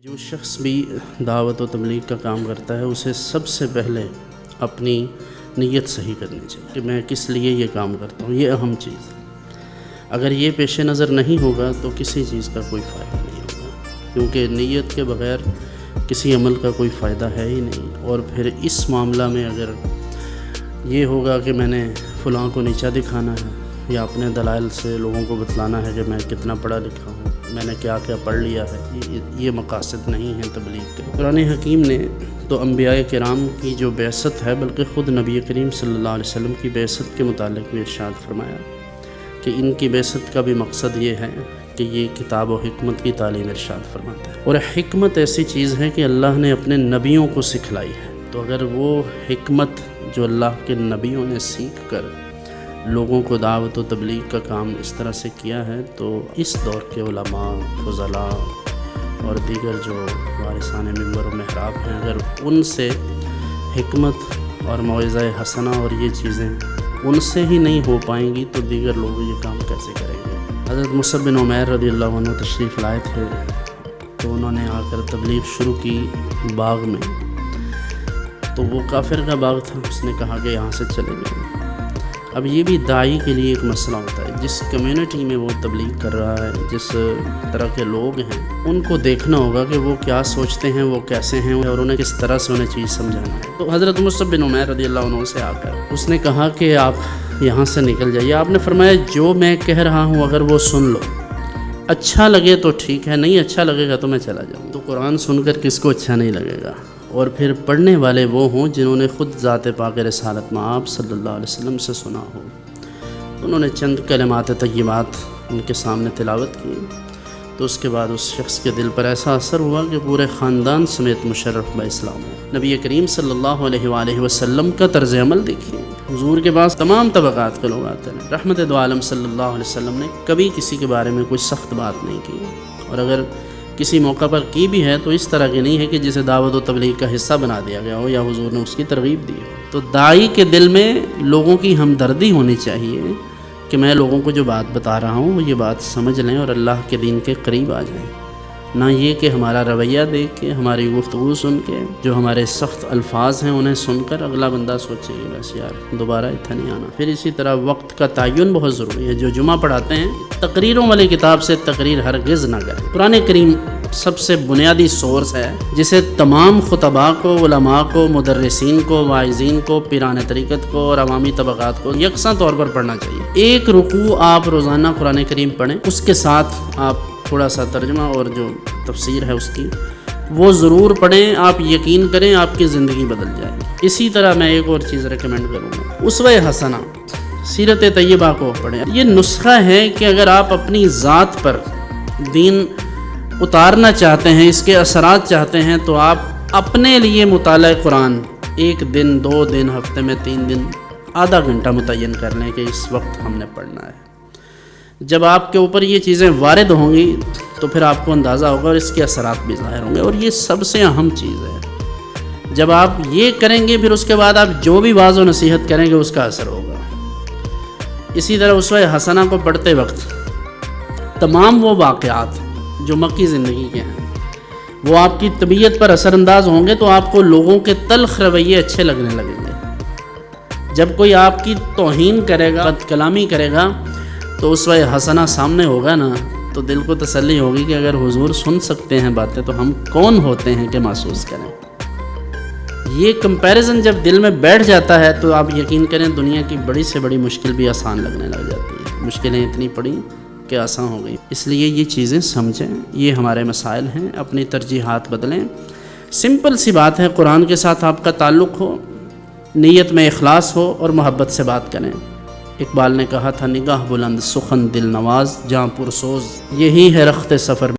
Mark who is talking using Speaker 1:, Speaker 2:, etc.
Speaker 1: جو شخص بھی دعوت و تبلیغ کا کام کرتا ہے اسے سب سے پہلے اپنی نیت صحیح کرنی چاہیے کہ میں کس لیے یہ کام کرتا ہوں، یہ اہم چیز ہے۔ اگر یہ پیش نظر نہیں ہوگا تو کسی چیز کا کوئی فائدہ نہیں ہوگا، کیونکہ نیت کے بغیر کسی عمل کا کوئی فائدہ ہے ہی نہیں۔ اور پھر اس معاملہ میں اگر یہ ہوگا کہ میں نے فلاں کو نیچا دکھانا ہے یا اپنے دلائل سے لوگوں کو بتلانا ہے کہ میں کتنا پڑھا لکھا ہوں، میں نے کیا کیا پڑھ لیا ہے، یہ مقاصد نہیں ہیں تبلیغ کے۔ قرآن حکیم نے تو انبیاء کرام کی جو بعثت ہے بلکہ خود نبی کریم صلی اللہ علیہ وسلم کی بعثت کے متعلق بھی ارشاد فرمایا کہ ان کی بعثت کا بھی مقصد یہ ہے کہ یہ کتاب و حکمت کی تعلیم ارشاد فرماتا ہے۔ اور حکمت ایسی چیز ہے کہ اللہ نے اپنے نبیوں کو سکھلائی ہے، تو اگر وہ حکمت جو اللہ کے نبیوں نے سیکھ کر لوگوں کو دعوت و تبلیغ کا کام اس طرح سے کیا ہے، تو اس دور کے علماء، فضلاء اور دیگر جو وارثان منبر و محراب ہیں، اگر ان سے حکمت اور موعظہ حسنہ اور یہ چیزیں ان سے ہی نہیں ہو پائیں گی تو دیگر لوگ یہ کام کیسے کریں گے؟ حضرت مصعب بن عمیر رضی اللہ عنہ تشریف لائے تھے، تو انہوں نے آ کر تبلیغ شروع کی باغ میں، تو وہ کافر کا باغ تھا، اس نے کہا کہ یہاں سے چلے گئے۔ اب یہ بھی داعی کے لیے ایک مسئلہ ہوتا ہے، جس کمیونٹی میں وہ تبلیغ کر رہا ہے، جس طرح کے لوگ ہیں، ان کو دیکھنا ہوگا کہ وہ کیا سوچتے ہیں، وہ کیسے ہیں، اور انہیں کس طرح سے انہیں چیز سمجھانا ہے۔ تو حضرت مصعب بن عمیر رضی اللہ عنہ سے آ کر اس نے کہا کہ آپ یہاں سے نکل جائیے۔ آپ نے فرمایا جو میں کہہ رہا ہوں اگر وہ سن لو، اچھا لگے تو ٹھیک ہے، نہیں اچھا لگے گا تو میں چلا جاؤں۔ تو قرآن سن کر کس کو اچھا نہیں لگے گا؟ اور پھر پڑھنے والے وہ ہوں جنہوں نے خود ذات پاک رسالت میں آپ صلی اللہ علیہ وسلم سے سنا ہو۔ انہوں نے چند کلمات طیبات ان کے سامنے تلاوت کی، تو اس کے بعد اس شخص کے دل پر ایسا اثر ہوا کہ پورے خاندان سمیت مشرف با اسلام ہو۔ نبی کریم صلی اللہ علیہ وآلہ وسلم کا طرز عمل دیکھیے، حضور کے پاس تمام طبقات کے لوگ آتے ہیں۔ رحمت دو عالم صلی اللہ علیہ وسلم نے کبھی کسی کے بارے میں کوئی سخت بات نہیں کی، اور اگر کسی موقع پر کی بھی ہے تو اس طرح کی نہیں ہے کہ جسے دعوت و تبلیغ کا حصہ بنا دیا گیا ہو یا حضور نے اس کی ترغیب دی ہو۔ تو داعی کے دل میں لوگوں کی ہمدردی ہونی چاہیے کہ میں لوگوں کو جو بات بتا رہا ہوں وہ یہ بات سمجھ لیں اور اللہ کے دین کے قریب آ جائیں، نہ یہ کہ ہمارا رویہ دیکھ کے، ہماری گفتگو سن کے، جو ہمارے سخت الفاظ ہیں انہیں سن کر اگلا بندہ سوچے کہ بس یار دوبارہ اتنا نہیں آنا۔ پھر اسی طرح وقت کا تعین بہت ضروری ہے۔ جو جمعہ پڑھاتے ہیں، تقریروں والی کتاب سے تقریر ہرگز نہ کریں۔ قرآن کریم سب سے بنیادی سورس ہے جسے تمام خطباء کو، علماء کو، مدرسین کو، واعظین کو، پیران طریقت کو اور عوامی طبقات کو یکساں طور پر پڑھنا چاہیے۔ ایک رکوع آپ روزانہ قرآن کریم پڑھیں، اس کے ساتھ آپ تھوڑا سا ترجمہ اور جو تفسیر ہے اس کی وہ ضرور پڑھیں۔ آپ یقین کریں آپ کی زندگی بدل جائے گی۔ اسی طرح میں ایک اور چیز ریکمینڈ کروں گا، اسوہ حسنہ، سیرت طیبہ کو پڑھیں۔ یہ نسخہ ہے کہ اگر آپ اپنی ذات پر دین اتارنا چاہتے ہیں، اس کے اثرات چاہتے ہیں، تو آپ اپنے لیے مطالعہ قرآن ایک دن، 2 دن، ہفتے میں 3 دن، آدھا گھنٹہ متعین کر لیں کہ اس وقت ہم نے پڑھنا ہے۔ جب آپ کے اوپر یہ چیزیں وارد ہوں گی تو پھر آپ کو اندازہ ہوگا اور اس کے اثرات بھی ظاہر ہوں گے، اور یہ سب سے اہم چیز ہے۔ جب آپ یہ کریں گے پھر اس کے بعد آپ جو بھی واعظ و نصیحت کریں گے اس کا اثر ہوگا۔ اسی طرح اسوہ حسنہ کو پڑھتے وقت تمام وہ واقعات جو مکی زندگی کے ہیں وہ آپ کی طبیعت پر اثر انداز ہوں گے، تو آپ کو لوگوں کے تلخ رویے اچھے لگنے لگیں گے۔ جب کوئی آپ کی توہین کرے گا، بد کلامی کرے گا، تو اسوہ حسنہ سامنے ہوگا نا، تو دل کو تسلی ہوگی کہ اگر حضور سن سکتے ہیں باتیں تو ہم کون ہوتے ہیں کہ محسوس کریں۔ یہ کمپیریزن جب دل میں بیٹھ جاتا ہے تو آپ یقین کریں دنیا کی بڑی سے بڑی مشکل بھی آسان لگنے لگ جاتی ہے۔ مشکلیں اتنی پڑی کہ آسان ہو گئی۔ اس لیے یہ چیزیں سمجھیں، یہ ہمارے مسائل ہیں، اپنی ترجیحات بدلیں۔ سمپل سی بات ہے، قرآن کے ساتھ آپ کا تعلق ہو، نیت میں اخلاص ہو اور محبت سے بات کریں۔ اقبال نے کہا تھا، نگاہ بلند سخن دل نواز، جاں پرسوز، یہی ہے رخت سفر۔